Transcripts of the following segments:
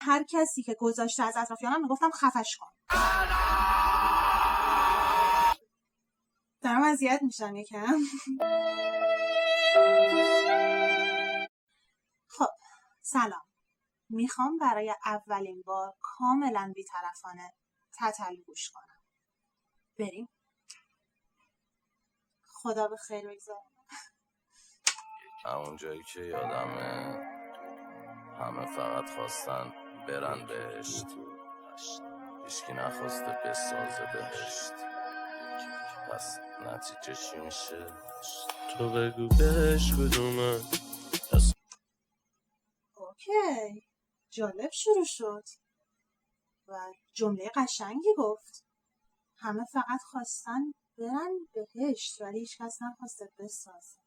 هر کسی که گذاشته از اطرافیانم میگفتم خفش کن. دارم اذیت میشم یکم. خب سلام، میخوام برای اولین بار کاملا بی‌طرفانه تتلو گوش کنم. بریم. خدا به خیر بگذاره. همون جایی که یادمه همه فقط خواستن برن بهشت، هیچکی نخواسته بسازه بهشت. پس نتیجه چی میشه؟ تو بگو بهش کدومه. اوکی، جالب شروع شد و جمله قشنگی گفت. همه فقط خواستن برن بهشت ولی هیچ کس نخواسته بسازه.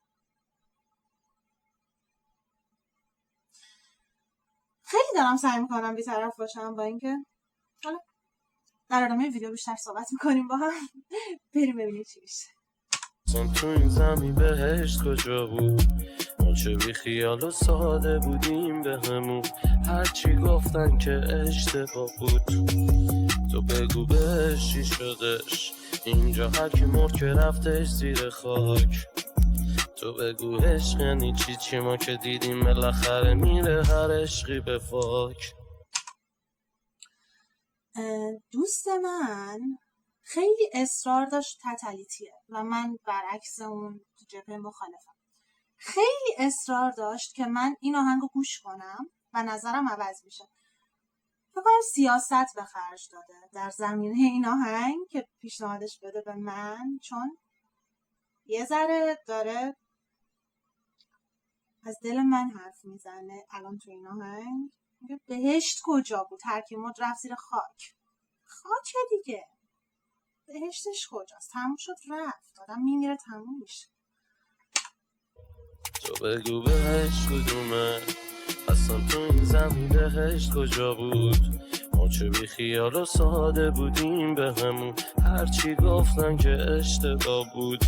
خیلی دارم سعی میکنم بی‌طرف باشم، با اینکه حالا در ادامه ویدیو بیشتر صحبت میکنیم با هم. بریم ببینیم چی میشه. تو این زمین بهشت کجا بود؟ ما چه بی خیال و ساده بودیم به همون، هرچی گفتن که اشتباه بود. تو بگو بهش چی شدش؟ اینجا هر کی مرد که رفتش زیر خاک. تو بگو عشق یعنی چی ما که دیدیم بالاخره میره هر عشقی به فاک. دوست من خیلی اصرار داشت تتلیتیه و من برعکس اون تو جبهه مخالفم. خیلی اصرار داشت که من این آهنگو گوش کنم و نظرم عوض میشه. فکر کنم سیاست به خرج داده در زمینه این آهنگ که پیشنهادش بده به من، چون یه ذره داره از دل من حرف میزنه. الان تو این آهنگ میگه بهشت کجا بود؟ هر کی مرد رفت زیر خاک. خاک دیگه، بهشتش کجاست؟ تموم شد رفت، آدم میمیره تموم میشه. تو بگو بهشت کدومه؟ اصلا تو این زمین بهشت کجا بود؟ ما چه بی خیال و ساده بودیم به همون، هرچی گفتن که اشتباه بود.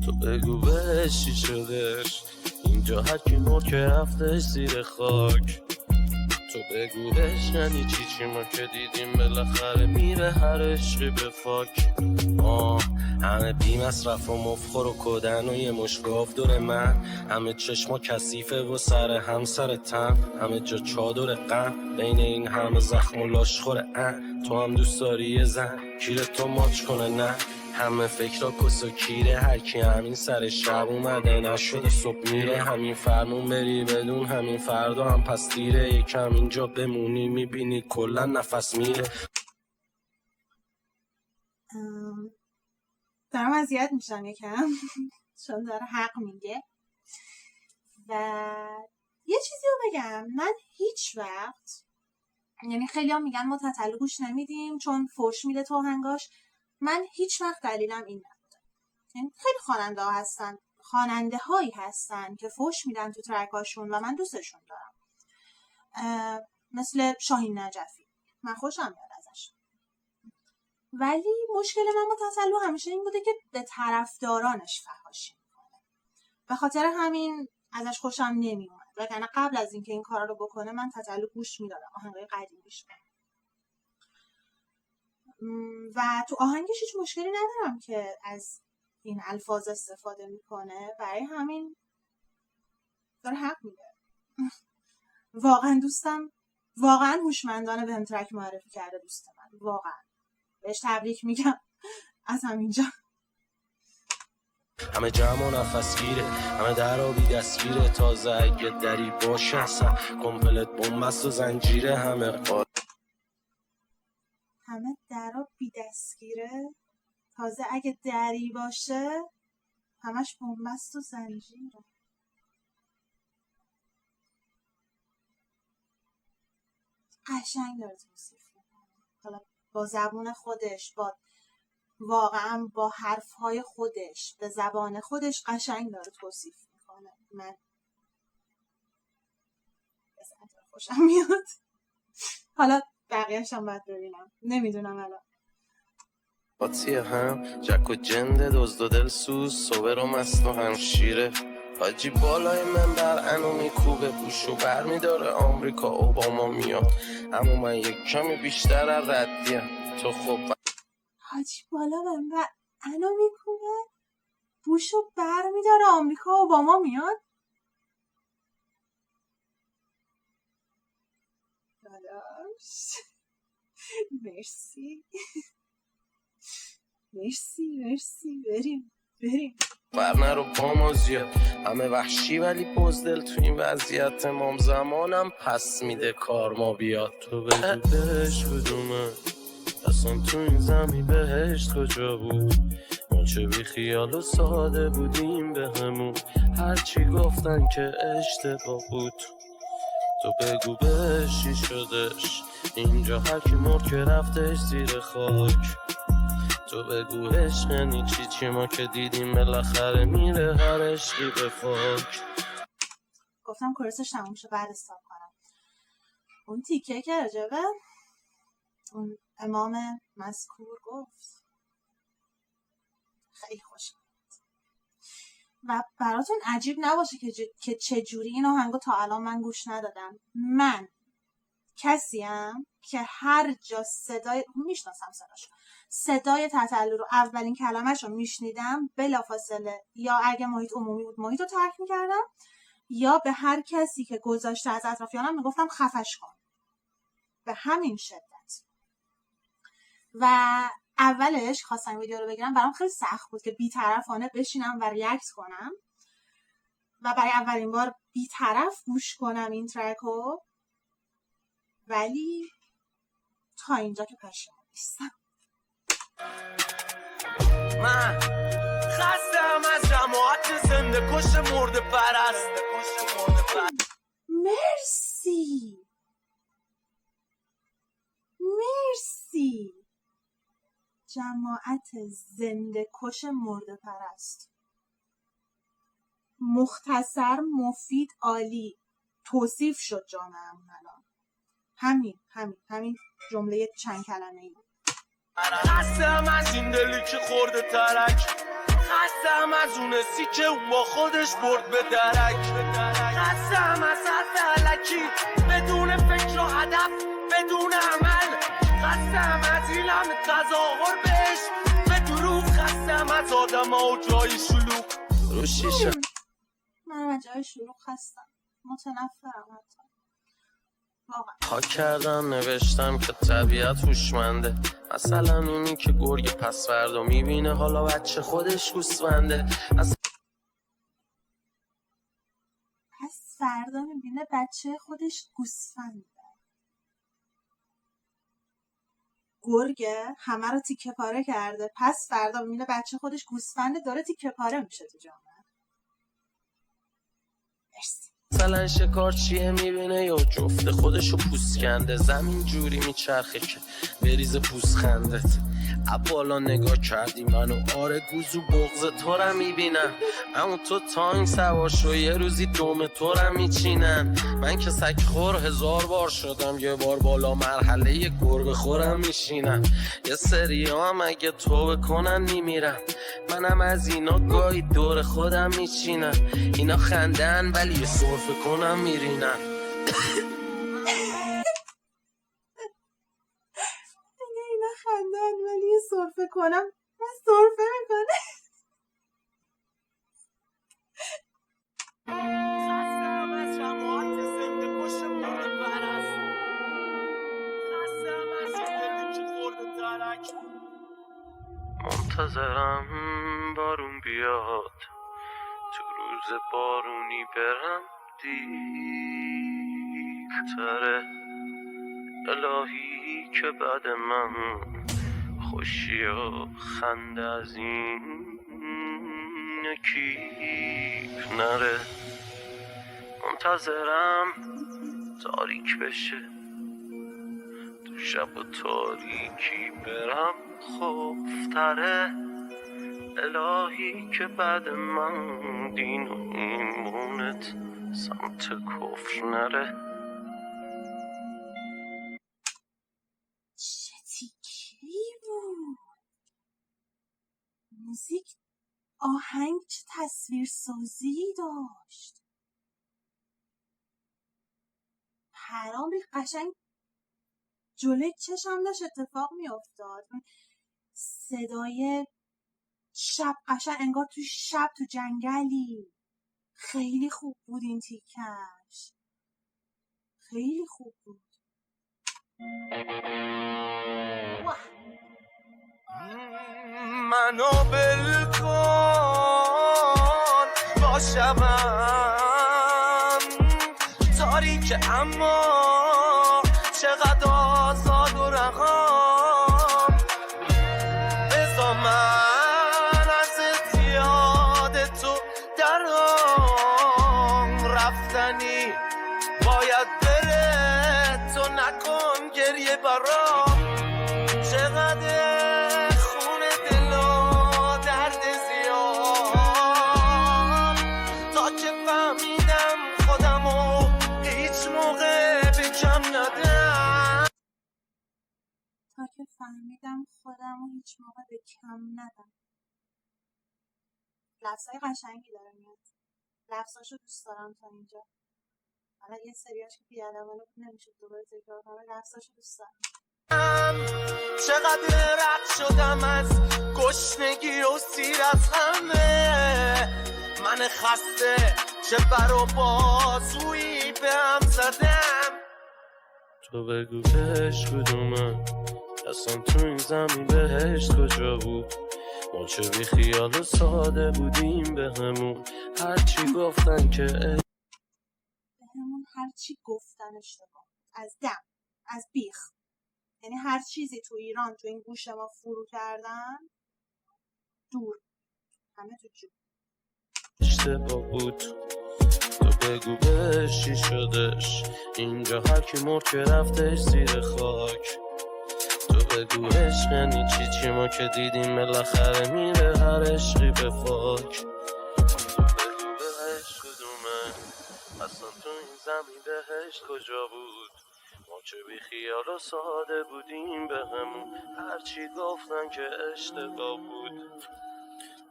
تو بگو بهش چی شدش؟ اینجا هر کی مرد که رفتش زیر خاک. تو بگو عشق یعنی چی ما که دیدیم بالاخره میره هر عشقی به فاک. همه بی مصرف و مفخور و کدن و یه مشگاف دور من، همه چشما کثیفه و سر هم سر تن، همه جا چادر غم بین این همه زخم و لاشخور. تو هم دوست داری یه زن کیره تو ماچ کنه؟ نه، همه فکرها کس و کیره، هر کی همین سر شب اومده نشده صبح میره. همین فرمون بری بدون همین فردا هم پس دیره، یکم اینجا بمونی میبینی کلا نفس میره. دارم اذیت میشم یکم چون داره حق میگه. و یه چیزی رو بگم، من هیچ وقت، یعنی خیلی هم میگن ما تتلو گوش نمیدیم چون فوش میده تو آهنگاش، من هیچ وقت دلیلم این نبوده. یعنی خیلی خواننده هایی هستن که فوش میدن تو ترکاشون و من دوستشون دارم، مثل شاهین نجفی، من خوشم میاد ازش. ولی مشکل من با تتلو همیشه این بوده که به طرفدارانش فحاشی میکنه، به خاطر همین ازش خوشم نمیومد. وگرنه قبل از اینکه این کارا رو بکنه من تتلو گوش میدادم، آهنگای قدیمیش. و تو آهنگش هیچ مشکلی ندارم که از این الفاظ استفاده میکنه، برای همین داره حق میده. واقعا دوستم، واقعا هوشمندانه بهم ترک معرفی کرده دوست من، واقعا بهش تبریک میگم از همینجا. همه جمع و نفس گیره، همه در بی دستگیره، تازه اگه دری باشه اصلا کمپلت بومبست و زنجیره. همه در بی دستگیره، تازه اگه دری باشه همش بومبست و زنجیره. قشنگ داره توصیف میکنه، حالا با زبون خودش، با واقعا با حرفهای خودش، به زبان خودش قشنگ داره توصیف میکنه. من خوشم میاد. حالا بقیه‌اش هم باید ببینم، نمیدونم الان. باطیه هم جک و جنده دزد و دل سوز، صبر و مست و همشیره، حاجی بالای منبر انو میکوبه بوشو بر میداره آمریکا اوباما میاد، اما من یک کمی بیشتر از ردیم. تو خب حاجی بالا منبر انو میکوبه بوشو بر میداره آمریکا اوباما میاد. داداش مرسی مرسی بریم برنه رو پا زیاد همه وحشی ولی بزدل تو این وضعیت امام زمانم پس میده کار ما بیاد. تو بگو بهش کدومه اصلا تو این زمین بهشت کجا بود، ما چه بی خیال و ساده بودیم به همون، هرچی گفتن که اشتباه بود. تو بگو بهش چی شدش اینجا، هر کی مرد که رفتش زیر خاک. تو بگو عشق یعنی چی ما که دیدیم بالاخره میره هر عشقی به فاک. گفتم کورسش تموم شه بعد استاپ کنم. اون تیکه که راجبه اون امام مذکور گفت خیلی خوش و براتون عجیب نباشه که چجوری این آهنگو تا الان من گوش ندادم. من کسیم که هر جا میشناسم صدای تتلو رو اولین کلمه‌شو میشنیدم بلافاصله یا اگه محیط عمومی بود محیط رو ترک میکردم یا به هر کسی که گذاشته از اطرافیانم میگفتم خفش کن، به همین شدت. و اولش خواستم ویدیو رو بگیرم برام خیلی سخت بود که بی‌طرفانه بشینم و ریاکت کنم و برای اولین بار بی‌طرف گوش کنم این ترکو، ولی تا اینجا که پشیمون نیستم. من خستم از جماعت زنده کش مرده پرست. مرسی جماعت زنده کش مرده پرست. مختصر مفید عالی توصیف شد جامعه‌مون الان. همین جمله چند کلمه‌ای. خستم از این دلی که خورده ترک، خستم از اون سی که اون با خودش برد به درک، خستم از حرف علکی بدون فکر و هدف بدون عمل، خستم از این همه تظاهر بهش به دروغ، خستم از آدم ها و جای شلوغ رو شیشه. من از جای شلوغ خستم، متنفرم حتی واقعا. ها کردم نوشتم که طبیعت هوشمنده، مثلا اونی که گرگ پس فردا میبینه حالا بچه خودش گوسفنده، پس فردا میبینه بچه خودش گوسفنده. گرگه همه رو تیکه پاره کرده، پس فردا میبینه بچه خودش گوسفنده داره تیکه پاره میشه تو جامعه. مرسی. مثلا شکارچیه میبینه یا جفت خودشو پوست کنده، زمین جوری میچرخه که بریز پوست خندت. بالا نگاه کردی منو آره گوزو بغض تو رو میبینم، اما تو تانگ سوار شو یه روزی دوم تو رو میچینن. من که سگ خور 1000 بار شدم یه بار بالا مرحله یه گربه خورم میشینم. یه سری هم اگه توبه کنن میمیرم، منم از اینا گاهی دور خودم میچینم. اینا خندن ولی یه سرفه کنم میرینم. اینا خندن ولی یه سرفه کنم من سرفه میکنه. خستم از جماعت زنده کش مرده پرست، خستم از این دلی که خورده ترک، منتظرم بارون بیاد تو روز بارونی برم دیرتره. الهی که بعد من خوشی و خنده از این یکی نره. منتظرم تاریک بشه تو شب و تاریکی برم خوفتره. الهی که بعد من دین و ایمونت سمت کفر نره. چه تیکه‌ای بود موزیک، آهنگ چه تصویر سازی داشت، پرام ریخت، قشنگ جلوی چشم داشت اتفاق می افتاد. صدای شب قشنگ انگار تو شب تو جنگلی. خیلی خوب بود این تیکش، خیلی خوب بود. منو بلکن با شبم تاریک اما چقدر آزاد و رقم بزا من از یاد تو درام رفتنی باید بره تو نکن گریه برام چقدر خونه دل و درد زیاد تا که فهمیدم خودمو هیچ موقع به کم ندم لفظای قشنگی داره میاد، لفظاشو دوست دارم تا اینجا. حالا یه سریاش که بیادمانه بود نمیشه دوباره تکرار کنم، لفظاشو دوست دارم. چقدر رد شدم از گشنگی و سیر از همه من خسته چه بر و بازویی به هم زدم تو بگو بهش کدومه اصلا تو این زمین بهشت کجا بود ما چه بی خیال و ساده بودیم به همون هرچی گفتن که بهمون هرچی گفتن اشتباه، از دم، از بیخ، یعنی هر چیزی تو ایران تو این گوش ما فرو کردن دور، همه تو جو. اشتباه بود تو بگو بهش چی شدش اینجا هر کی مرد که رفتش زیر خاک تو بگو عشق یعنی چی ما که دیدیم بالاخره میره هر عشقی به فاک تو بگو بهش کدومه اصلا تو این زمین بهشت کجا بود ما چه بی خیال و ساده بودیم به همون هرچی گفتن که اشتباه بود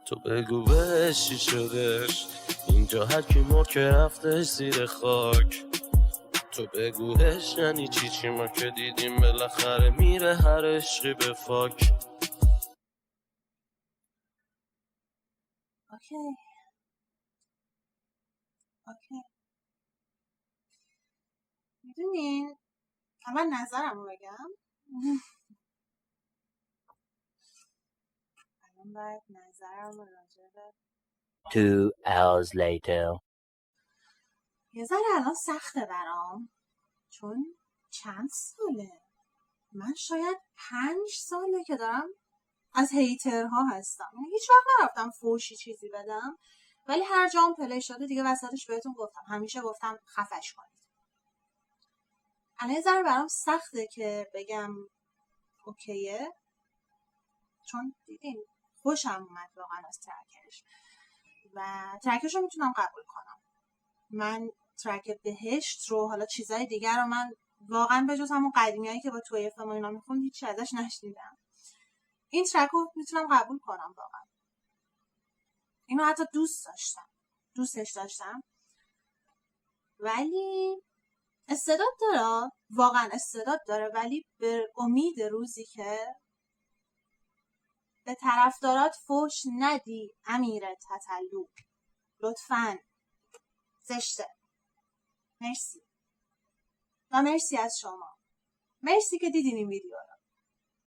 تو بگو بهش چی شدش اینجا هر کی مرد که رفتش زیر خاک تو بگو عشق یعنی چی ما که دیدیم بالاخره میره هر عشقی به فاک اوکی میدونین اول نظرم رو بگم. الان باید نظرم رو راجع به 2 hours later. یه ذره الان سخته برام، چون چند ساله، من شاید 5 ساله که دارم از هیترها هستم. هیچ وقت نرفتم فوشی چیزی بدم، ولی هر جام پلی شده دیگه وسطش بهتون گفتم، همیشه گفتم خفش کنید. الان یه ذره برام سخته که بگم اوکیه، چون دیدین خوشم اومد واقعا از ترکش و ترکش رو میتونم قبول کنم. من ترک بهشت رو، حالا چیزای دیگر رو من واقعا به جز همون قدیمیایی که با توی فم و اینا میخوند هیچی ازش نشنیدم. این ترک رو میتونم قبول کنم واقعا. اینو حتی دوستش داشتم، ولی استعداد داره، واقعا استعداد داره، ولی به امید روزی که به طرفدارات فوش ندی امیر تتلو، لطفاً، زشته. مرسی و مرسی از شما، مرسی که دیدین این ویدیو رو.